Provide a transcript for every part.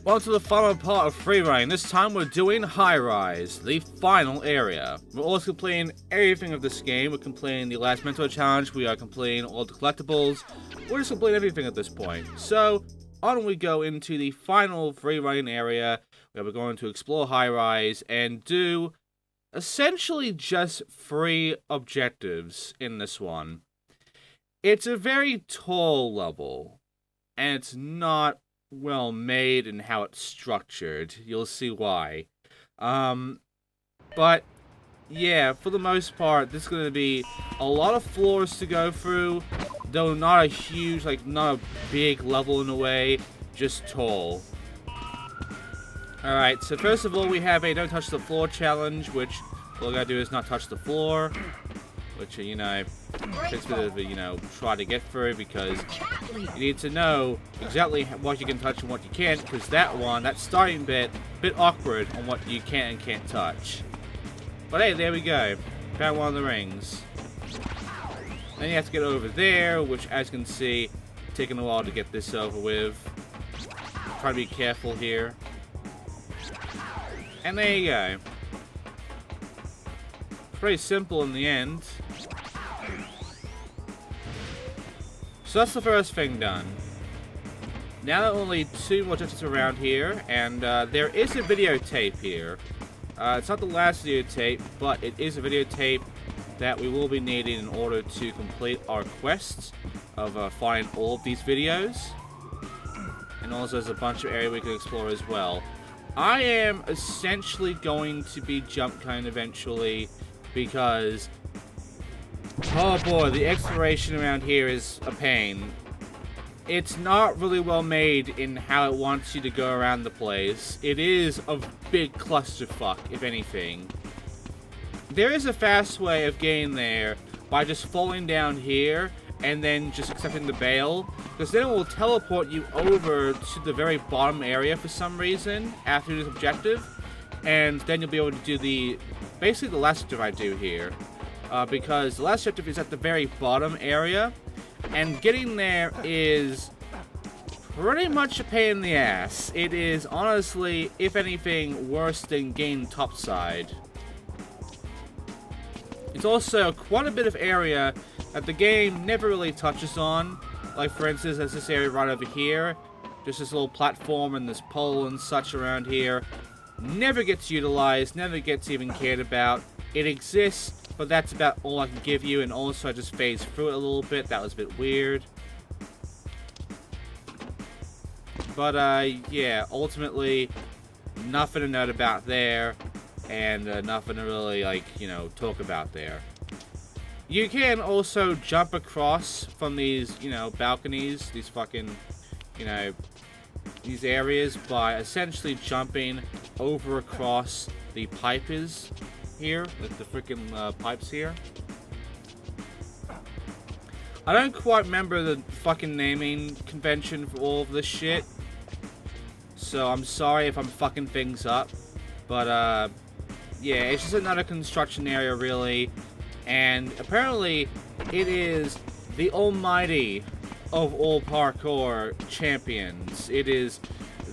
Well, to the final part of freerunning. This time we're doing Highrise, the final area. We're also completing everything of this game. We're completing the last mentor challenge. We are completing all the collectibles. We're just completing everything at this point. So, on we go into the final freerunning area, where we're going to explore Highrise and do essentially just 3 objectives in this one. It's a very tall level, and it's not well made in how it's structured. You'll see why. But yeah, for the most part, this is going to be a lot of floors to go through, though not a huge, not a big level in a way, just tall. Alright, so first of all, we have a don't touch the floor challenge, which all I gotta do is not touch the floor, which, takes a bit of try to get through, because you need to know exactly what you can touch and what you can't, because that starting bit, a bit awkward on what you can and can't touch. But hey, there we go. Found one of the rings. Then you have to get over there, which, as you can see, taking a while to get this over with. Try to be careful here. And there you go. Pretty simple in the end. So that's the first thing done. Now there are only 2 more objectives around here, and there is a videotape here. It's not the last videotape, but it is a videotape that we will be needing in order to complete our quest of finding all of these videos. And also there's a bunch of areas we can explore as well. I am essentially going to be jump cutting eventually, because oh boy, the exploration around here is a pain. It's not really well made in how it wants you to go around the place. It is a big clusterfuck, if anything. There is a fast way of getting there by just falling down here and then just accepting the bail, because then it will teleport you over to the very bottom area for some reason after this objective, and then you'll be able to do basically the last objective I do here. Because the last objective is at the very bottom area, and getting there is pretty much a pain in the ass. It is honestly, if anything, worse than getting topside. It's also quite a bit of area that the game never really touches on. Like, for instance, there's this area right over here. Just this little platform and this pole and such around here. Never gets utilized, never gets even cared about. It exists, but that's about all I can give you, and also I just phased through it a little bit. That was a bit weird. But, yeah, ultimately, nothing to note about there, and nothing to really, talk about there. You can also jump across from these, balconies, these fucking, these areas by essentially jumping over across the pipes here, like the freaking pipes here. I don't quite remember the fucking naming convention for all of this shit, so I'm sorry if I'm fucking things up, but yeah, it's just another construction area really, and apparently it is the almighty of all parkour champions. It is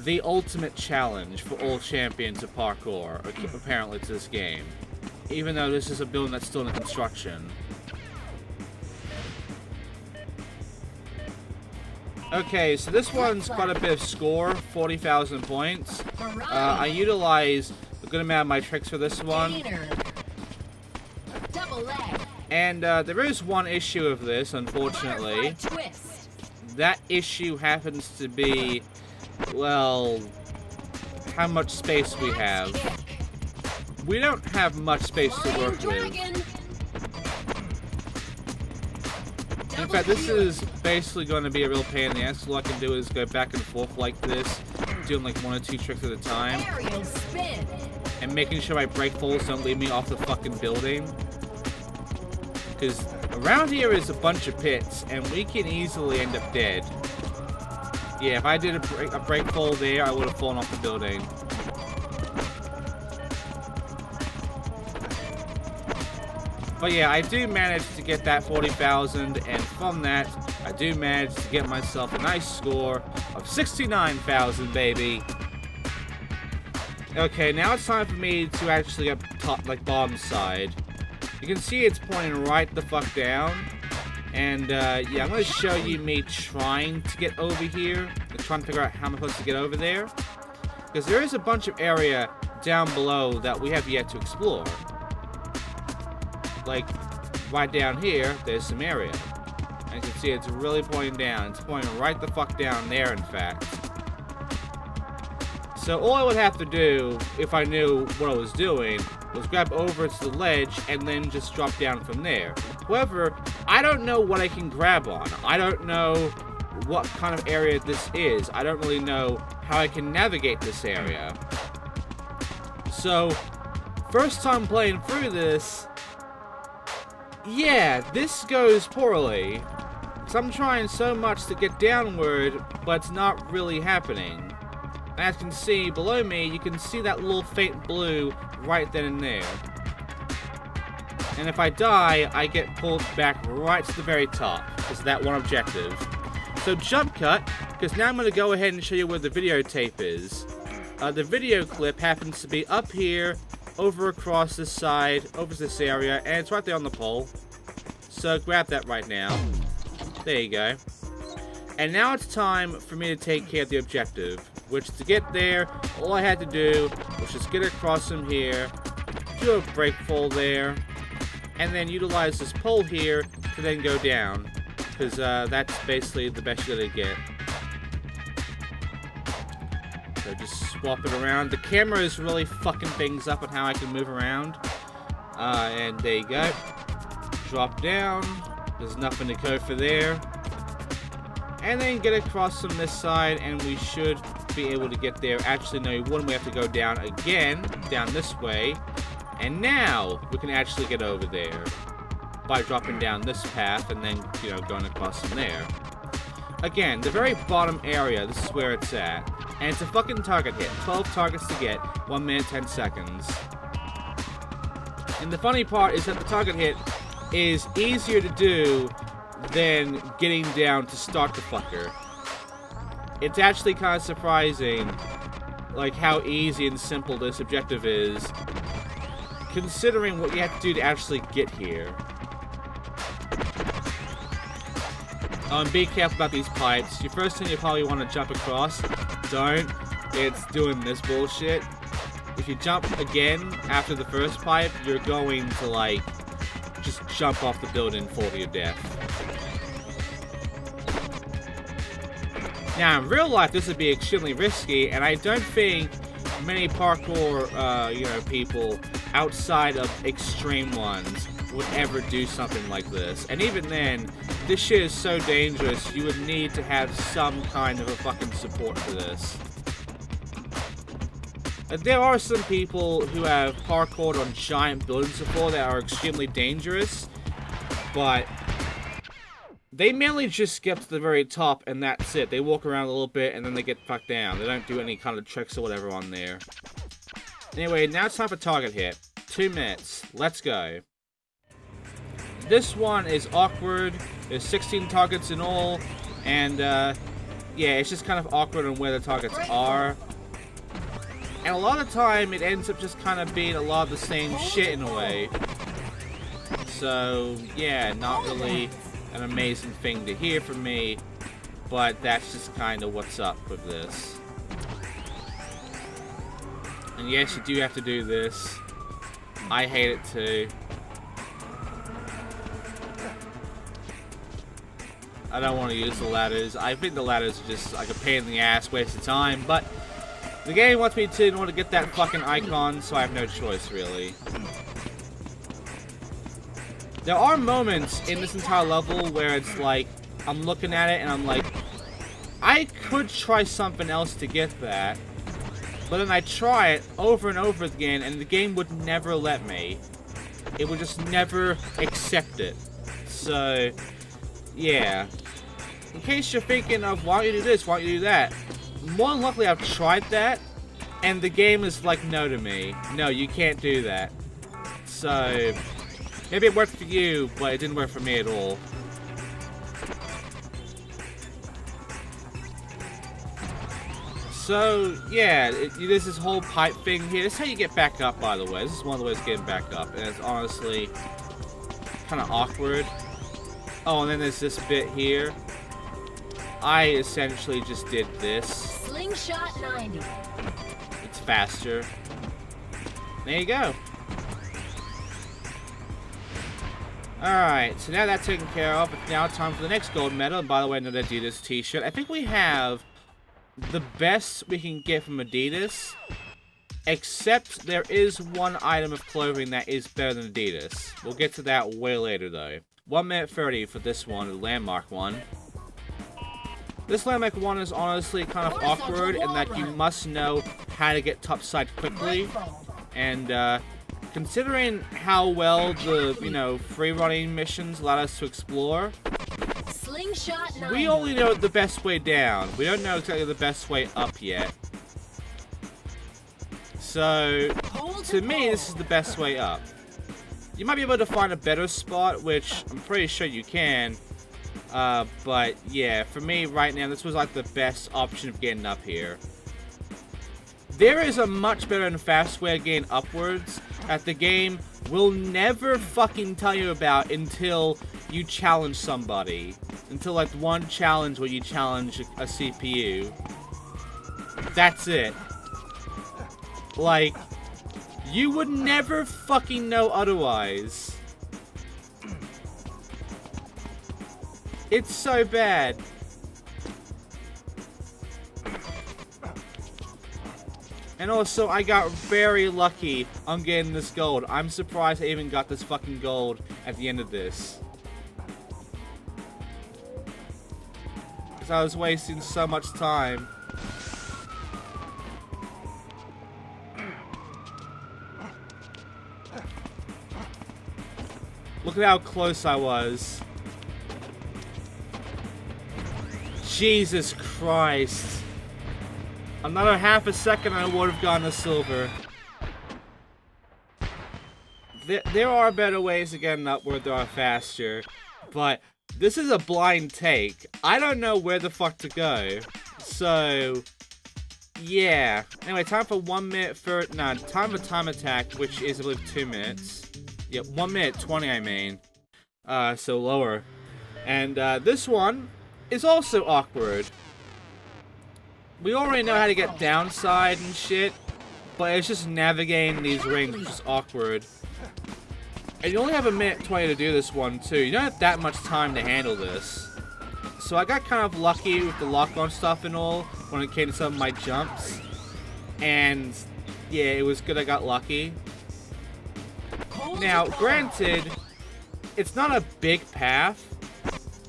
the ultimate challenge for all champions of parkour, apparently, to this game. Even though this is a building that's still in construction. Okay, so this one's quite a bit of score, 40,000 points. I utilized a good amount of my tricks for this one. And there is one issue of this, unfortunately. That issue happens to be, well, how much space we have. We don't have much space to work with. In fact, this is basically going to be a real pain in the ass. All I can do is go back and forth like this, doing like 1 or 2 tricks at a time. And making sure my break falls don't leave me off the fucking building. Because around here is a bunch of pits, and we can easily end up dead. Yeah, if I did a break fall there, I would have fallen off the building. But yeah, I do manage to get that 40,000, and from that, I do manage to get myself a nice score of 69,000, baby. Okay, now it's time for me to actually get top, like, bottom side. You can see it's pointing right the fuck down. And, yeah, I'm gonna show you me trying to get over here. And trying to figure out how I'm supposed to get over there. Because there is a bunch of area down below that we have yet to explore. Like, right down here, there's some area. And you can see it's really pointing down. It's pointing right the fuck down there, in fact. So all I would have to do, if I knew what I was doing, was grab over to the ledge and then just drop down from there. However, I don't know what I can grab on. I don't know what kind of area this is. I don't really know how I can navigate this area. So, first time playing through this, yeah, this goes poorly. Because I'm trying so much to get downward, but it's not really happening. As you can see below me, you can see that little faint blue right then and there. And if I die, I get pulled back right to the very top, because of that one objective. So jump cut, because now I'm going to go ahead and show you where the videotape is. The video clip happens to be up here, over across this side, over this area, and it's right there on the pole. So grab that right now. There you go. And now it's time for me to take care of the objective, which to get there, all I had to do was just get across from here, do a break fall there, and then utilize this pole here to then go down, because that's basically the best you're gonna get. So just swap it around. The camera is really fucking things up on how I can move around. And there you go. Drop down. There's nothing to go for there. And then get across from this side, and we should be able to get there. Actually, no, we wouldn't. We have to go down again, down this way. And now, we can actually get over there by dropping down this path and then, you know, going across from there. Again, the very bottom area, this is where it's at. And it's a fucking target hit. 12 targets to get, 1 minute, 10 seconds. And the funny part is that the target hit is easier to do than getting down to start the fucker. It's actually kind of surprising, like, how easy and simple this objective is, considering what you have to do to actually get here. Be careful about these pipes. Your first thing you probably want to jump across. Don't. It's doing this bullshit. If you jump again after the first pipe, you're going to, like, just jump off the building and fall to your death. Now, in real life, this would be extremely risky, and I don't think many parkour, you know, people outside of extreme ones would ever do something like this. And even then, this shit is so dangerous, you would need to have some kind of a fucking support for this. There are some people who have parkoured on giant buildings before that are extremely dangerous, but they mainly just skip to the very top and that's it. They walk around a little bit and then they get fucked down. They don't do any kind of tricks or whatever on there. Anyway, now it's time for target hit. 2 minutes. Let's go. This one is awkward. There's 16 targets in all, and yeah, it's just kind of awkward on where the targets are. And a lot of the time, it ends up just kind of being a lot of the same shit in a way. So, yeah, not really an amazing thing to hear from me, but that's just kind of what's up with this. And yes, you do have to do this. I hate it too. I don't want to use the ladders. I think the ladders are just like a pain in the ass, waste of time, but the game wants me to in order to get that fucking icon, so I have no choice, really. There are moments in this entire level where it's like, I'm looking at it and I'm like, I could try something else to get that, but then I try it over and over again and the game would never let me. It would just never accept it. So, yeah. In case you're thinking of, why don't you do this, why don't you do that? More than luckily, I've tried that, and the game is like, no to me. No, you can't do that. So, maybe it worked for you, but it didn't work for me at all. So, yeah, there's this whole pipe thing here. This is how you get back up, by the way. This is one of the ways of getting back up. And it's honestly kind of awkward. Oh, and then there's this bit here. I essentially just did this. Slingshot 90. It's faster. There you go. Alright, so now that's taken care of. It's now time for the next gold medal. And by the way, another Adidas t-shirt. I think we have the best we can get from Adidas. Except there is one item of clothing that is better than Adidas. We'll get to that way later, though. 1 minute 30 for this one, the landmark one. This landmark one is honestly kind of awkward in that you must know how to get topside quickly. And, considering how well the, free running missions allowed us to explore, we only know the best way down. We don't know exactly the best way up yet. So, to me, this is the best way up. You might be able to find a better spot, which I'm pretty sure you can. But, yeah, for me right now, this was like the best option of getting up here. There is a much better and fast way of getting upwards that the game will never fucking tell you about until you challenge somebody. Until, like, one challenge where you challenge a CPU. That's it. Like, you would never fucking know otherwise. It's so bad. And also, I got very lucky on getting this gold. I'm surprised I even got this fucking gold at the end of this. Because I was wasting so much time. Look at how close I was. Jesus Christ. Another half a second and I would have gotten a silver. There are better ways to get upward that are faster. But this is a blind take. I don't know where the fuck to go. So, yeah. Anyway, time for 1 minute for... No, time for time attack, which is, I believe, 2 minutes. Yeah, 1 minute 20, I mean. So lower. And this one is also awkward. We already know how to get downside and shit, but it's just navigating these rings, which is awkward. And you only have 1 minute 20 to do this one, too. You don't have that much time to handle this. So I got kind of lucky with the lock-on stuff and all when it came to some of my jumps. And, yeah, it was good I got lucky. Now, granted, it's not a big path,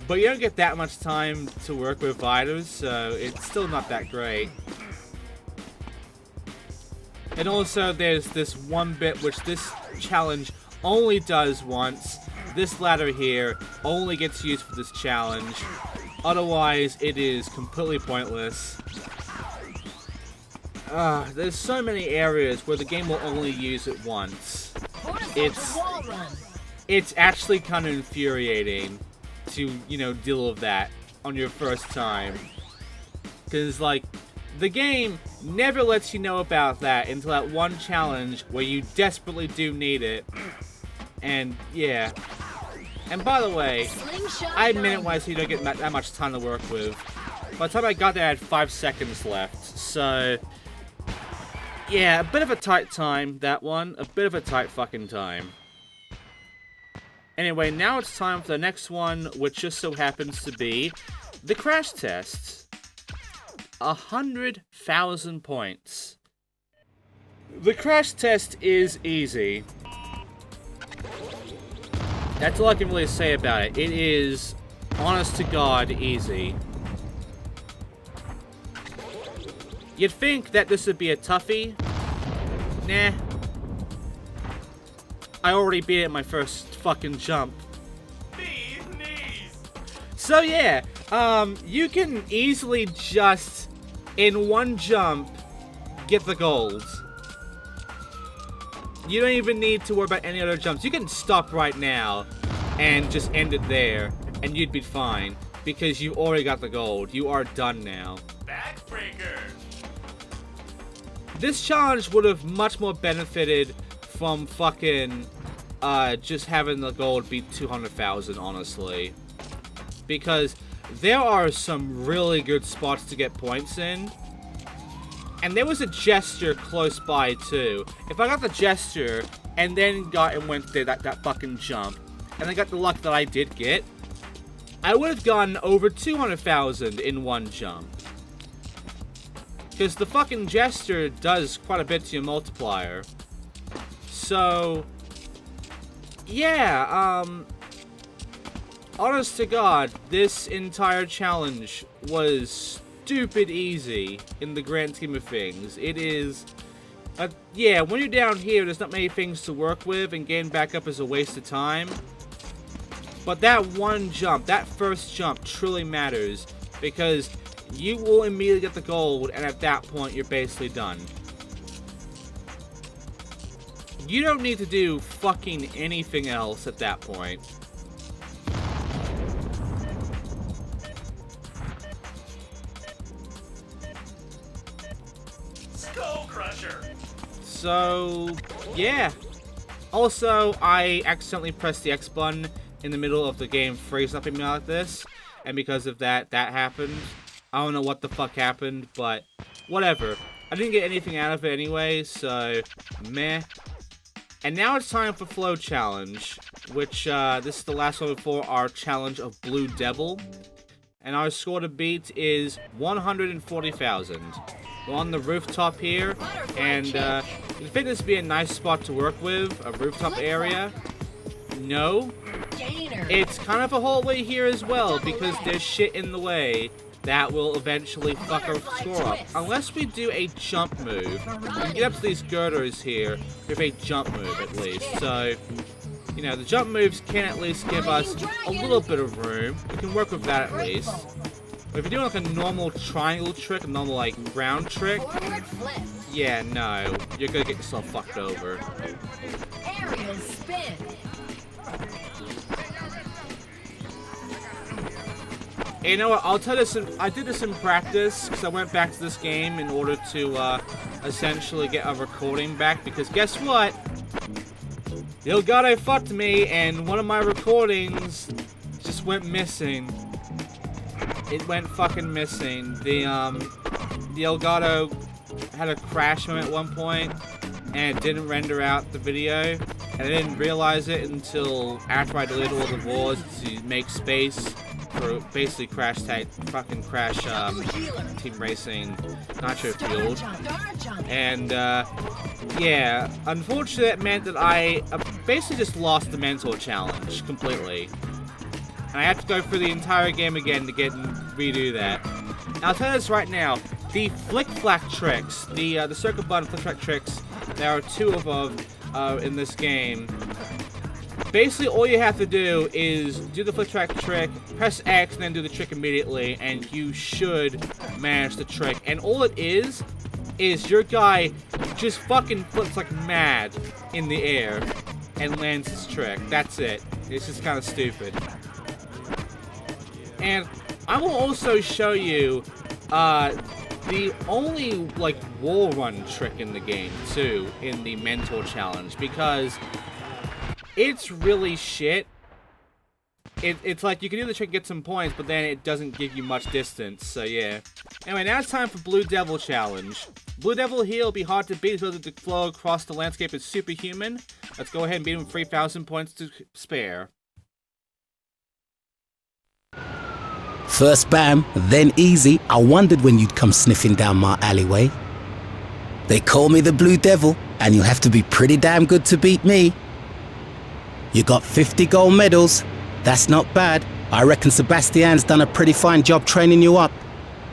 but you don't get that much time to work with items, so it's still not that great. And also, there's this one bit which this challenge only does once. This ladder here only gets used for this challenge. Otherwise, it is completely pointless. There's so many areas where the game will only use it once. It's actually kind of infuriating to, deal with that on your first time. Because, like, the game never lets you know about that until that one challenge where you desperately do need it. And, yeah. And by the way, I admit it when I say you don't get that much time to work with. By the time I got there, I had 5 seconds left. So, yeah, a bit of a tight time, that one. A bit of a tight fucking time. Anyway, now it's time for the next one, which just so happens to be the crash test. 100,000 points. The crash test is easy. That's all I can really say about it. It is, honest to God, easy. You'd think that this would be a toughie. Nah. I already beat it in my first fucking jump. So yeah, you can easily just, in one jump, get the gold. You don't even need to worry about any other jumps. You can stop right now and just end it there, and you'd be fine. Because you already got the gold. You are done now. Backbreaker. this challenge would have much more benefited from fucking just having the gold be 200,000, honestly. Because there are some really good spots to get points in. And there was a gesture close by, too. If I got the gesture, and then went through that fucking jump, and I got the luck that I did get, I would have gotten over 200,000 in one jump. Because the fucking gesture does quite a bit to your multiplier. So, yeah, honest to God, this entire challenge was stupid easy in the grand scheme of things. It is, yeah, when you're down here, there's not many things to work with, and getting back up is a waste of time. But that one jump, that first jump, truly matters, because you will immediately get the gold, and at that point, you're basically done. You don't need to do fucking anything else at that point. Skull Crusher. So, yeah. Also, I accidentally pressed the X button in the middle of the game, freezing up me like this, and because of that, that happened. I don't know what the fuck happened, but whatever. I didn't get anything out of it anyway, so meh. And now it's time for Flow Challenge, which this is the last one before our challenge of Blue Devil. And our score to beat is 140,000. We're on the rooftop here, and you think this would be a nice spot to work with, a rooftop area. No. It's kind of a hallway here as well, because there's shit in the way that will eventually fuck our score up. Unless we do a jump move. We can get up to these girders here with a jump move at least. So, you know, the jump moves can at least give us a little bit of room. We can work with that at least. But if you're doing like a normal triangle trick, a normal like round trick, yeah, no, you're gonna get yourself fucked over. Aerial spin. You know what, I'll tell you this, I did this in practice, because I went back to this game in order to, essentially get a recording back, because guess what? Elgato fucked me, and one of my recordings just went missing. It went fucking missing. The Elgato had a crash moment at one point, and it didn't render out the video, and I didn't realize it until after I deleted all the wars to make space for basically Crash Team Racing Nitro Fueled. And yeah, unfortunately that meant that I basically just lost the mentor challenge completely. And I have to go through the entire game again to get and redo that. And I'll tell you this right now, the flick-flack tricks, the circle button flick-flack tricks, there are two of them in this game. Basically, all you have to do is do the flick-flack trick, press X, and then do the trick immediately, and you should manage the trick. And all it is your guy just fucking flips like mad in the air and lands his trick. That's it. It's just kind of stupid. And I will also show you the only, like, wall run trick in the game, too, in the Mentor Challenge, because it's really shit. It's like you can do the trick and get some points, but then it doesn't give you much distance, so yeah. Anyway, now it's time for Blue Devil Challenge. Blue Devil here will be hard to beat, so the flow across the landscape is superhuman. Let's go ahead and beat him with 3,000 points to spare. First bam, then easy. I wondered when you'd come sniffing down my alleyway. They call me the Blue Devil, and you have to be pretty damn good to beat me. You got 50 gold medals. That's not bad. I reckon Sebastian's done a pretty fine job training you up.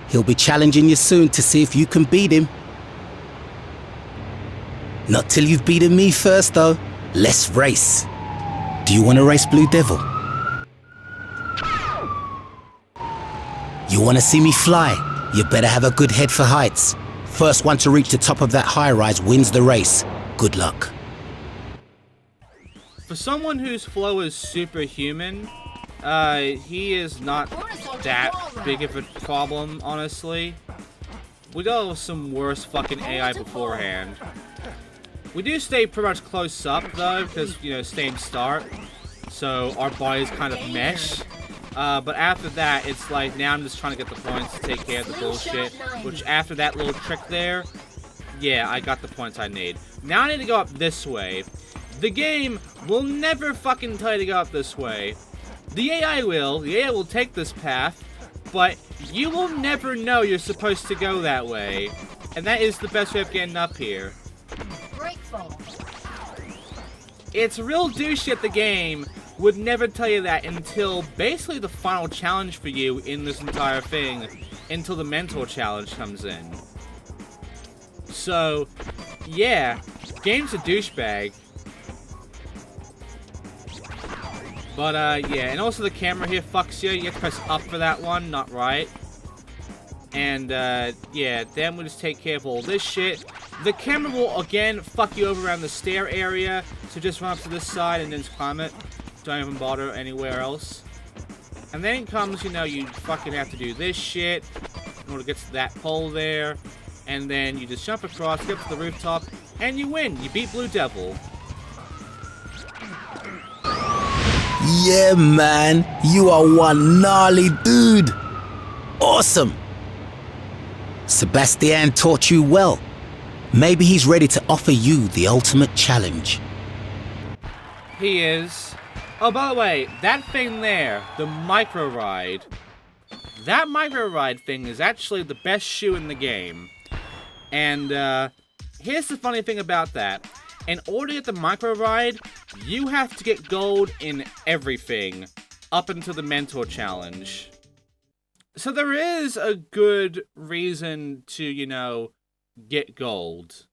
He'll be challenging you soon to see if you can beat him. Not till you've beaten me first, though. Let's race. Do you want to race, Blue Devil? You want to see me fly? You better have a good head for heights. First one to reach the top of that high-rise wins the race. Good luck. For someone whose flow is superhuman, he is not that big of a problem, honestly. We dealt with some worse fucking AI beforehand. We do stay pretty much close up though, because, you know, same start. So our bodies kind of mesh. But after that, it's like, now I'm just trying to get the points to take care of the bullshit. Which, after that little trick there, yeah, I got the points I need. Now I need to go up this way. The game will never fucking tell you to go up this way. The AI will. The AI will take this path. But you will never know you're supposed to go that way. And that is the best way of getting up here. It's real douchey at the game. Would never tell you that until basically the final challenge for you in this entire thing. Until the mentor challenge comes in. So, yeah. Game's a douchebag. But, yeah, and also the camera here fucks you. You have to press up for that one, not right. And, yeah, then we'll just take care of all this shit. The camera will, again, fuck you over around the stair area. So just run up to this side and then just climb it. Don't even bother anywhere else. And then comes, you know, you fucking have to do this shit in order to get to that pole there. And then you just jump across, get up to the rooftop, and you win. You beat Blue Devil. Yeah, man, you are one gnarly dude. Awesome. Sebastian taught you well. Maybe he's ready to offer you the ultimate challenge. He is. Oh, by the way, that thing there, the micro ride. That micro ride thing is actually the best shoe in the game. And, here's the funny thing about that. In order to get the micro ride, you have to get gold in everything up until the mentor challenge. So there is a good reason to, you know, get gold.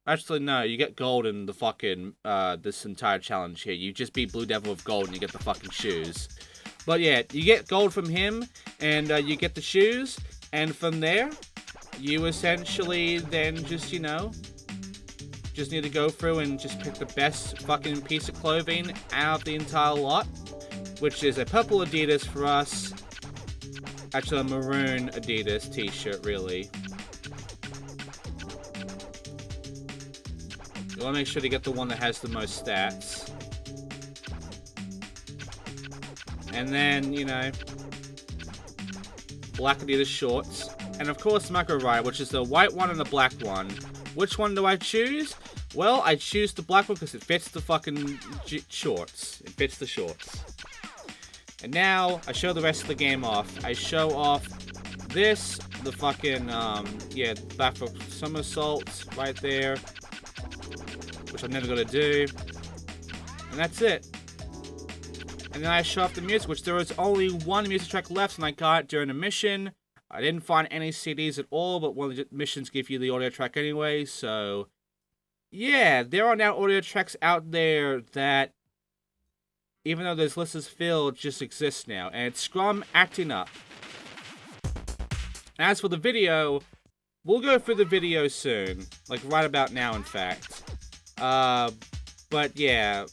Actually, no, you get gold in the fucking, this entire challenge here. You just beat Blue Devil with gold and you get the fucking shoes. But yeah, you get gold from him, and you get the shoes, and from there, you essentially then just, you know, just need to go through and just pick the best fucking piece of clothing out of the entire lot, which is a purple Adidas for us. Actually, a maroon Adidas t-shirt, really. You want to make sure to get the one that has the most stats. And then, you know, black Adidas shorts. And of course, Micro Ride, which is the white one and the black one. Which one do I choose? Well, I choose the black one because it fits the fucking shorts. It fits the shorts. And now, I show the rest of the game off. I show off this, the fucking, yeah, backflip somersaults right there. Which I'm never gonna do. And that's it. And then I show off the music, which there was only one music track left, and I got it during a mission. I didn't find any CDs at all, but one of the missions give you the audio track anyway, so... yeah, there are now audio tracks out there that, even though this list is filled, just exist now. And it's Scrum acting up. As for the video, we'll go through the video soon. Like, right about now, in fact. But yeah.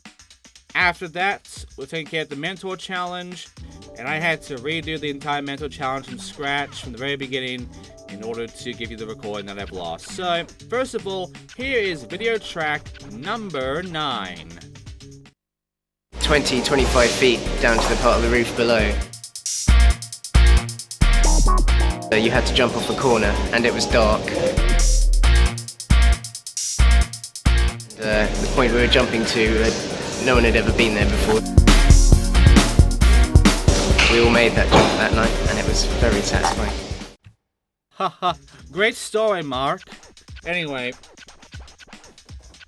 After that, we're taking care of the Mentor Challenge. And I had to redo the entire Mentor Challenge from scratch, from the very beginning, in order to give you the recording that I've lost. So, first of all, here is video track number 9. 25 feet down to the part of the roof below. So you had to jump off a corner, and it was dark. The point we were jumping to, no one had ever been there before. We all made that jump that night, and it was very satisfying. Haha, great story, Mark. Anyway,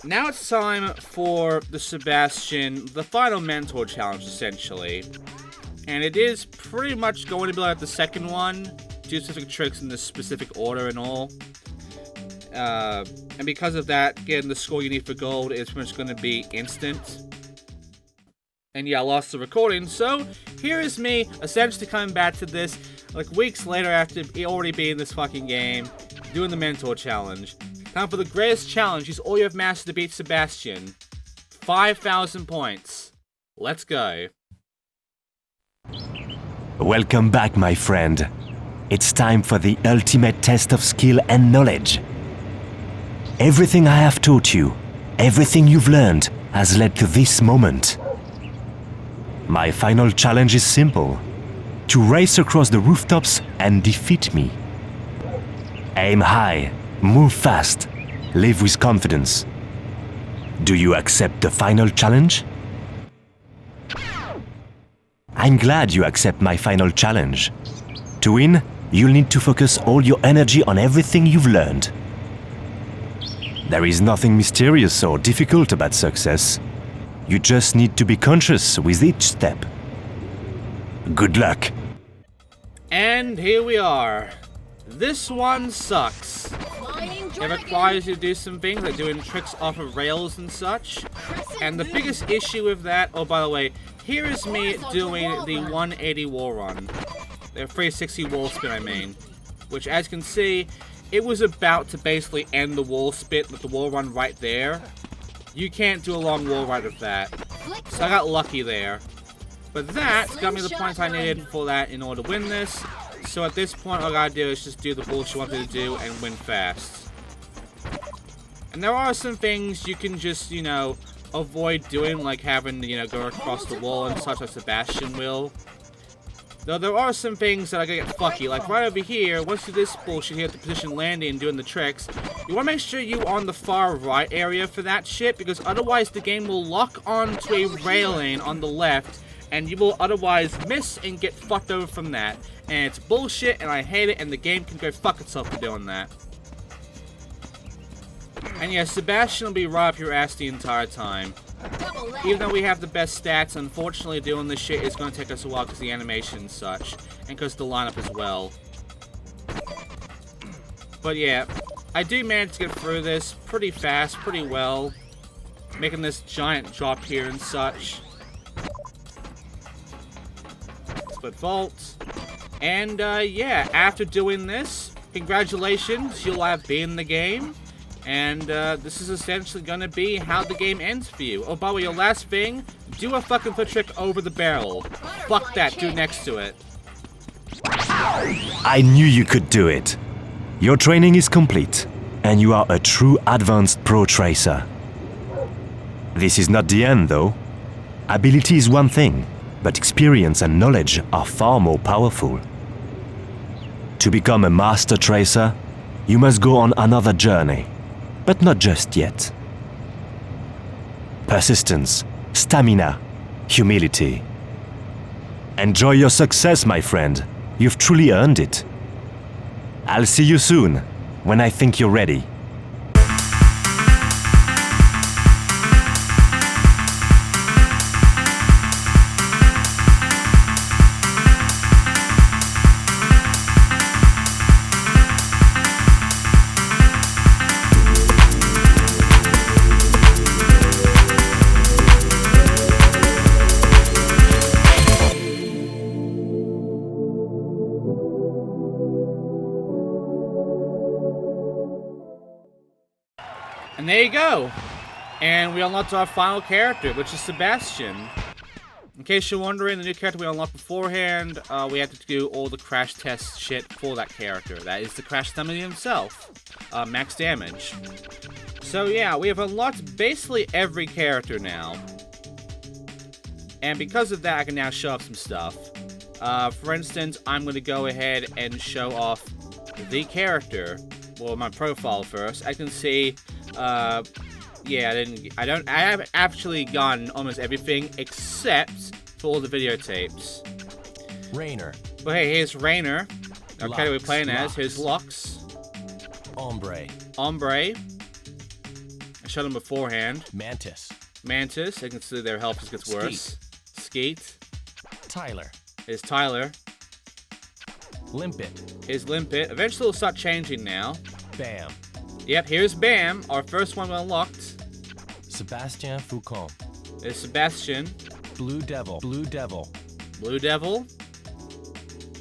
now it's time for the Sebastian, the final Mentor Challenge, essentially. And it is pretty much going to be like the second one, do specific tricks in this specific order and all. And because of that, getting the score you need for gold is pretty much going to be instant. And yeah, I lost the recording, so here is me essentially coming back to this like weeks later after already being this fucking game, doing the Mentor Challenge. Time for the greatest challenge. Use all you have mastered to beat Sebastian. 5,000 points. Let's go. Welcome back, my friend. It's time for the ultimate test of skill and knowledge. Everything I have taught you, everything you've learned, has led to this moment. My final challenge is simple: to race across the rooftops and defeat me. Aim high, move fast, live with confidence. Do you accept the final challenge? I'm glad you accept my final challenge. To win, you'll need to focus all your energy on everything you've learned. There is nothing mysterious or difficult about success. You just need to be conscious with each step. Good luck. And here we are. This one sucks. Flying It dragon. requires you to do some things like doing tricks off of rails and such. And the biggest issue with that, oh by the way, here is me doing the 180 wall run. The 360 wall spin I mean. Which as you can see, it was about to basically end the wall spin with the wall run right there. You can't do a long wall ride with that. So I got lucky there. But that got me the points I needed for that in order to win this. So at this point, all I gotta do is just do the bullshit I wanted to do and win fast. And there are some things you can just, you know, avoid doing, like having, you know, go across the wall and such like Sebastian will. Though there are some things that I gotta get fucky, like right over here, once you do this bullshit here at the position landing and doing the tricks, you wanna make sure you're on the far right area for that shit, because otherwise the game will lock onto a railing on the left, and you will otherwise miss and get fucked over from that. And it's bullshit, and I hate it, and the game can go fuck itself for doing that. And yeah, Sebastian will be right up your ass the entire time. Even though we have the best stats, unfortunately doing this shit is going to take us a while because the animation and such, and because the lineup as well. But yeah, I do manage to get through this pretty fast, pretty well, making this giant drop here and such. Split vault. And yeah, after doing this, congratulations, you'll have beaten the game. And this is essentially gonna be how the game ends for you. Oh, by the way, your last thing, do a fucking foot trick over the barrel. Fuck that, do next to it. I knew you could do it. Your training is complete, and you are a true advanced pro tracer. This is not the end, though. Ability is one thing, but experience and knowledge are far more powerful. To become a master tracer, you must go on another journey. But not just yet. Persistence, stamina, humility. Enjoy your success, my friend. You've truly earned it. I'll see you soon, when I think you're ready. And there you go. And we unlocked our final character, which is Sebastian. In case you're wondering, the new character we unlocked beforehand, we had to do all the crash test shit for that character. That is the crash dummy himself. Max damage. So yeah, we have unlocked basically every character now. And because of that, I can now show off some stuff. For instance, I'm going to go ahead and show off the character. Well, my profile first. I can see, yeah, I have actually gotten almost everything except for all the videotapes. Rainer. But hey, here's Rainer. Okay, we're playing as. Here's Lux. Ombre. Ombre. I showed him beforehand. Mantis. Mantis. I can see their health just gets worse. Skeet. Tyler. Here's Tyler. Limpet. Here's Limpet. Eventually it'll start changing now. Bam. Yep, here's Bam, our first one we unlocked. Sebastian Foucault. There's Sebastian. Blue Devil. Blue Devil. Blue Devil.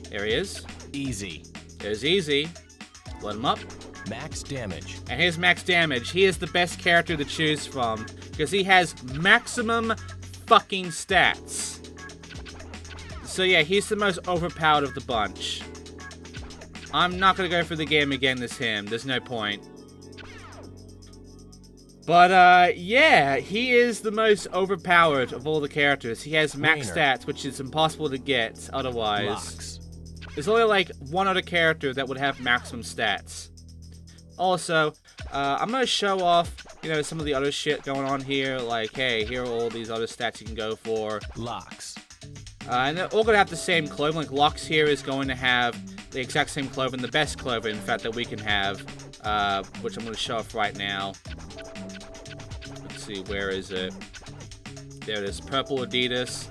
There he is. Easy. There's Easy. Let him up. Max damage. And here's Max Damage. He is the best character to choose from because he has maximum fucking stats. So yeah, he's the most overpowered of the bunch. I'm not gonna go through the game again as him. There's no point. But, yeah, he is the most overpowered of all the characters. He has max Rainer. stats, which is impossible to get otherwise. Locks. There's only, like, one other character that would have maximum stats. Also, I'm gonna show off, you know, some of the other shit going on here. Like, hey, here are all these other stats you can go for. Locks. And they're all gonna have the same clothing. Like, Lux here is going to have the exact same clothing, the best clothing, in fact, that we can have, which I'm gonna show off right now. Let's see, where is it? There it is, purple Adidas.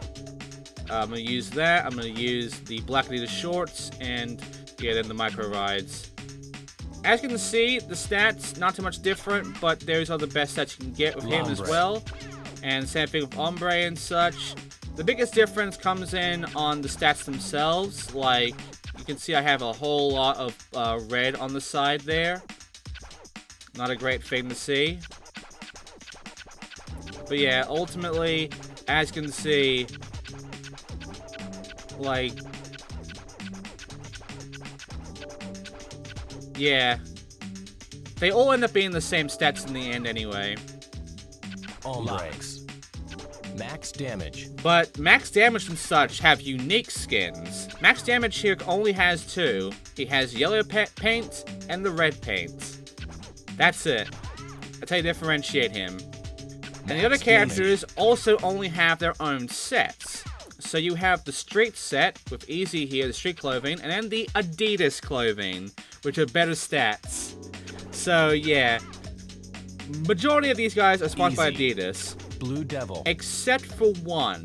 I'm gonna use that. I'm gonna use the black Adidas shorts, and yeah, then the micro rides. As you can see, the stats not too much different, but those are the best stats you can get with him as Ombre. well. And same thing with Ombre and such. The biggest difference comes in on the stats themselves. Like, you can see I have a whole lot of red on the side there. Not a great thing to see. But yeah, ultimately, as you can see, like, yeah, they all end up being the same stats in the end anyway. Locks. Max damage. But max damage and such have unique skins. Max damage here only has two. He has yellow paint and the red paint. That's it. That's how you differentiate him. And the other characters also only have their own sets. So you have the street set with Easy here, the street clothing, and then the Adidas clothing, which are better stats. So yeah, majority of these guys are sponsored by Adidas. Blue Devil. Except for one.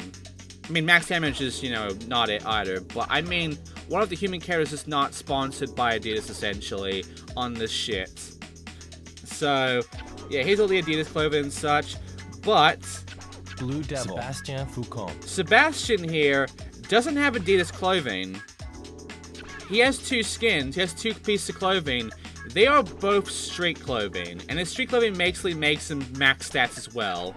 I mean, max damage is, you know, not it either. But I mean, one of the human characters is not sponsored by Adidas, essentially, on this shit. So, yeah, here's all the Adidas clothing and such. But Blue Devil. Sebastien Foucault. Sebastian here doesn't have Adidas clothing. He has two skins. He has two pieces of clothing. They are both street clothing. And his street clothing basically makes him max stats as well.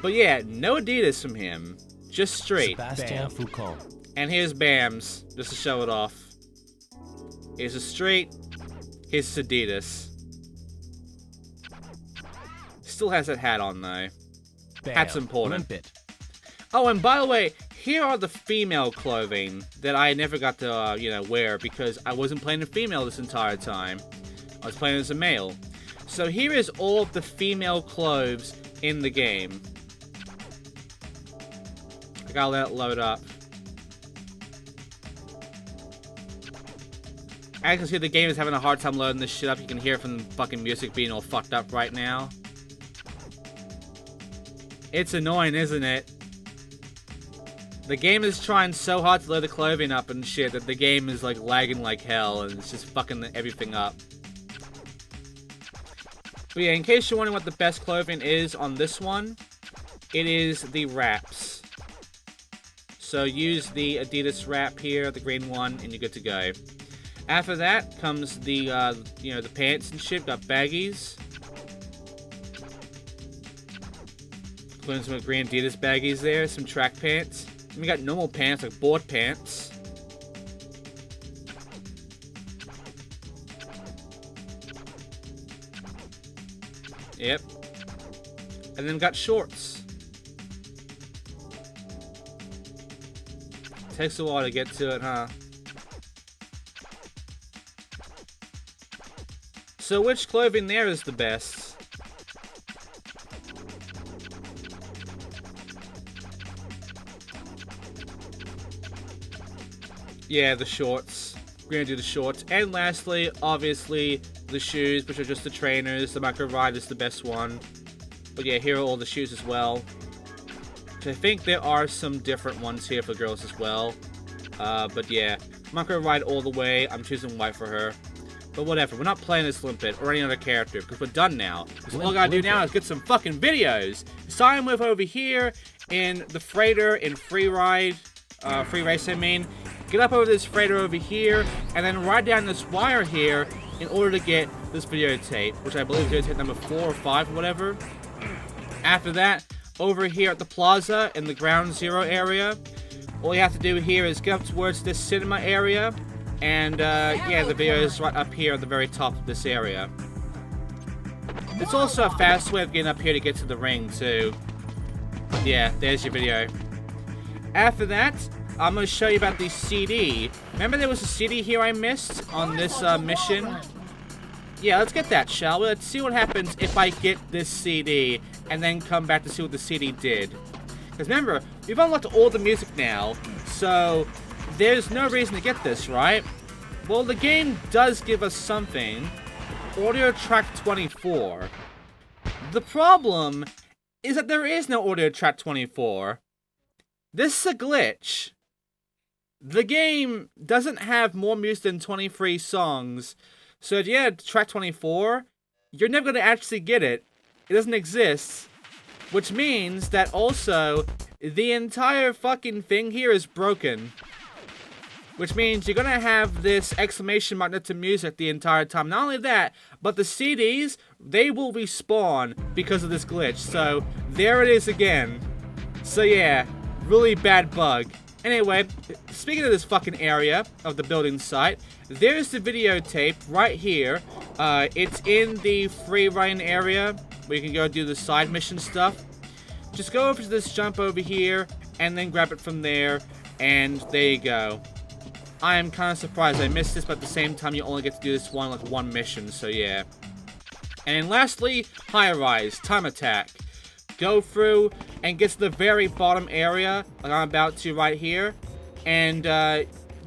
But yeah, no Adidas from him. Just street. Sebastien Foucault. And here's Bam's, just to show it off. Here's a street. Here's Adidas. Still has that hat on though. Bam. Hat's important. Limpet. Oh, and by the way, here are the female clothing that I never got to, you know, wear because I wasn't playing a female this entire time. I was playing as a male. So here is all of the female clothes in the game. I gotta let it load up. As you can see, the game is having a hard time loading this shit up. You can hear it from the fucking music being all fucked up right now. It's annoying, isn't it? The game is trying so hard to load the clothing up and shit that the game is like lagging like hell and it's just fucking everything up. But yeah, in case you're wondering what the best clothing is on this one, it is the wraps. So use the Adidas wrap here, the green one, and you're good to go. After that comes the, you know, the pants and shit. Got baggies. Including some green Adidas baggies there, some track pants. And we got normal pants, like board pants. Yep. And then we got shorts. Takes a while to get to it, huh? So which clothing there is the best? Yeah, the shorts. We're gonna do the shorts. And lastly, obviously, the shoes, which are just the trainers. The micro ride is the best one. But yeah, here are all the shoes as well. I think there are some different ones here for girls as well. But yeah, micro ride all the way. I'm choosing white for her. But whatever, we're not playing as Limpet or any other character because we're done now. So all I gotta do now is get some fucking videos. Sign with over here in the freighter in free race, I mean. Get up over this freighter over here and then ride down this wire here in order to get this videotape, which I believe is videotape number 4 or 5 or whatever. After that, over here at the plaza in the ground zero area, all you have to do here is get up towards this cinema area And yeah, the video is right up here at the very top of this area. It's also a fast way of getting up here to get to the ring too. Yeah, there's your video. After that, I'm going to show you about the CD. Remember there was a CD here I missed on this mission? Yeah, let's get that, shall we? Let's see what happens if I get this CD and then come back to see what the CD did. Because remember, we've unlocked all the music now, so there's no reason to get this, right? Well, the game does give us something. Audio track 24. The problem is that there is no audio track 24. This is a glitch. The game doesn't have more music than 23 songs. So if you had track 24, you're never going to actually get it. It doesn't exist. Which means that also, the entire fucking thing here is broken. Which means you're gonna have this exclamation mark next to music the entire time. Not only that, but the CDs, they will respawn because of this glitch. So, there it is again. So yeah, really bad bug. Anyway, speaking of this fucking area of the building site, there's the videotape right here. It's in the free running area where you can go do the side mission stuff. Just go over to this jump over here and then grab it from there, and there you go. I am kind of surprised I missed this, but at the same time you only get to do this one mission, so yeah. And lastly, Highrise, Time Attack. Go through and get to the very bottom area, like I'm about to right here. And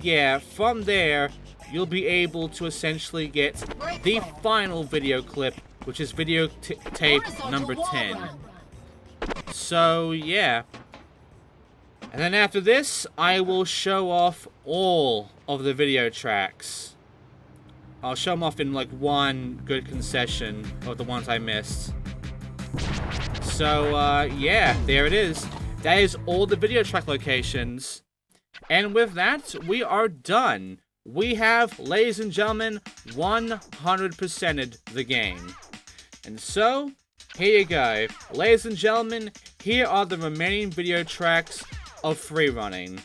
yeah, from there, you'll be able to essentially get the final video clip, which is video tape number 10. So yeah. And then after this, I will show off all of the video tracks. I'll show them off in like one good concession of the ones I missed. So, yeah, there it is. That is all the video track locations. And with that, we are done. We have, ladies and gentlemen, 100%ed the game. And so, here you go. Ladies and gentlemen, here are the remaining video tracks of free running.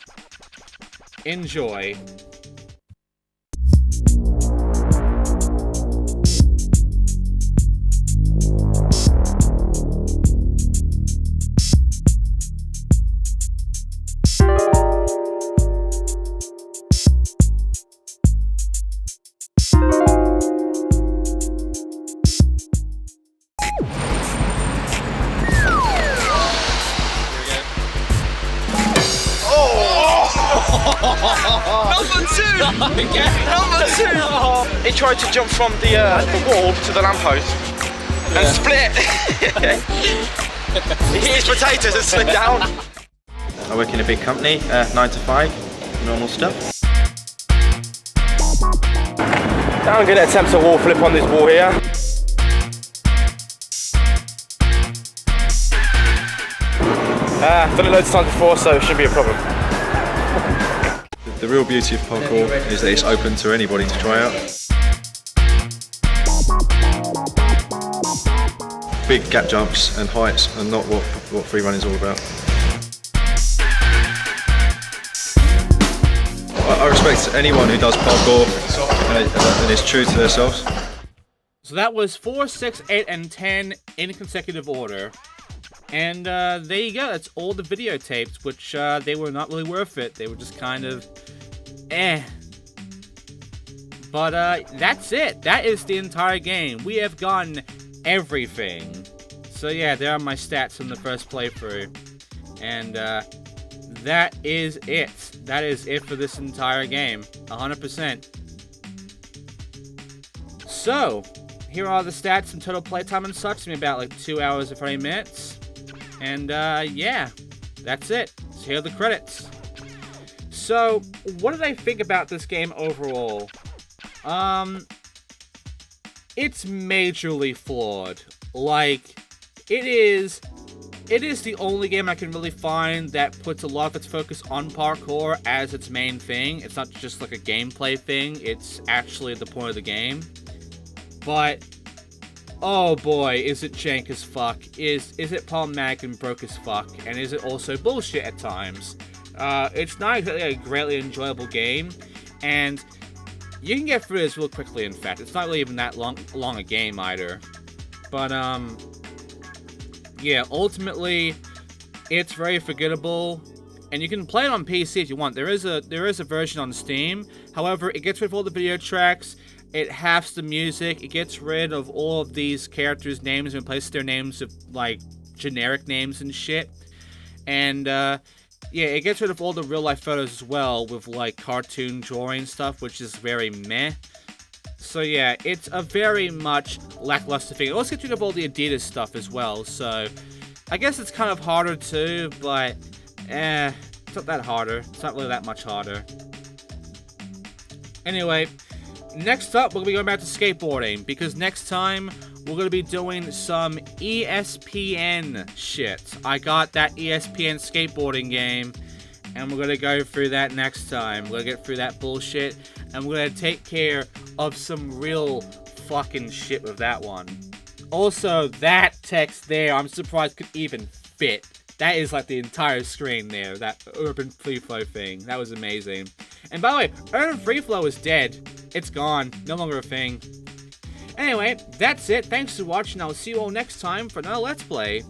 Enjoy. Number two! He tried to jump from the wall to the lamppost and split. He hit his potatoes and slid down. I work in a big company, 9 to 5, normal stuff. Now I'm going to attempt a wall flip on this wall here. I've done it loads of times before, so it shouldn't be a problem. The real beauty of parkour is that it's open to anybody to try out. Big gap jumps and heights are not what free running is all about. I respect anyone who does parkour and is true to themselves. So that was 4, 6, 8, and 10 in consecutive order. And there you go, that's all the videotapes, which they were not really worth it. They were just kind of But that's it. That is the entire game. We have gotten everything. So yeah, there are my stats from the first playthrough. And that is it. That is it for this entire game. 100%. So, here are the stats and total playtime and such. It's been about like 2 hours and 30 minutes. And yeah, that's it. So here are the credits. So, what did I think about this game overall? It's majorly flawed. Like, it is the only game I can really find that puts a lot of its focus on parkour as its main thing. It's not just like a gameplay thing, it's actually the point of the game. But oh boy, is it jank as fuck. Is it problematic and broke as fuck, and is it also bullshit at times. It's not exactly a greatly enjoyable game, and you can get through this real quickly, in fact. It's not really even that long a game either. But, yeah, ultimately, it's very forgettable. And you can play it on PC if you want. There is a version on Steam. However, it gets rid of all the video tracks. It halves the music. It gets rid of all of these characters' names and replaces their names with, like, generic names and shit. And, yeah, it gets rid of all the real-life photos as well with, like, cartoon drawing stuff, which is very meh. So, yeah, it's a very much lackluster thing. It also gets rid of all the Adidas stuff as well, so I guess it's kind of harder too, but, it's not that harder. It's not really that much harder. Anyway, next up, we're going to be going back to skateboarding, because next time, we're going to be doing some ESPN shit. I got that ESPN skateboarding game, and we're going to go through that next time. We're going to get through that bullshit, and we're going to take care of some real fucking shit with that one. Also, that text there, I'm surprised could even fit. That is like the entire screen there, that urban free flow thing. That was amazing. And by the way, urban free flow is dead. It's gone. No longer a thing. Anyway, that's it. Thanks for watching. I'll see you all next time for another Let's Play.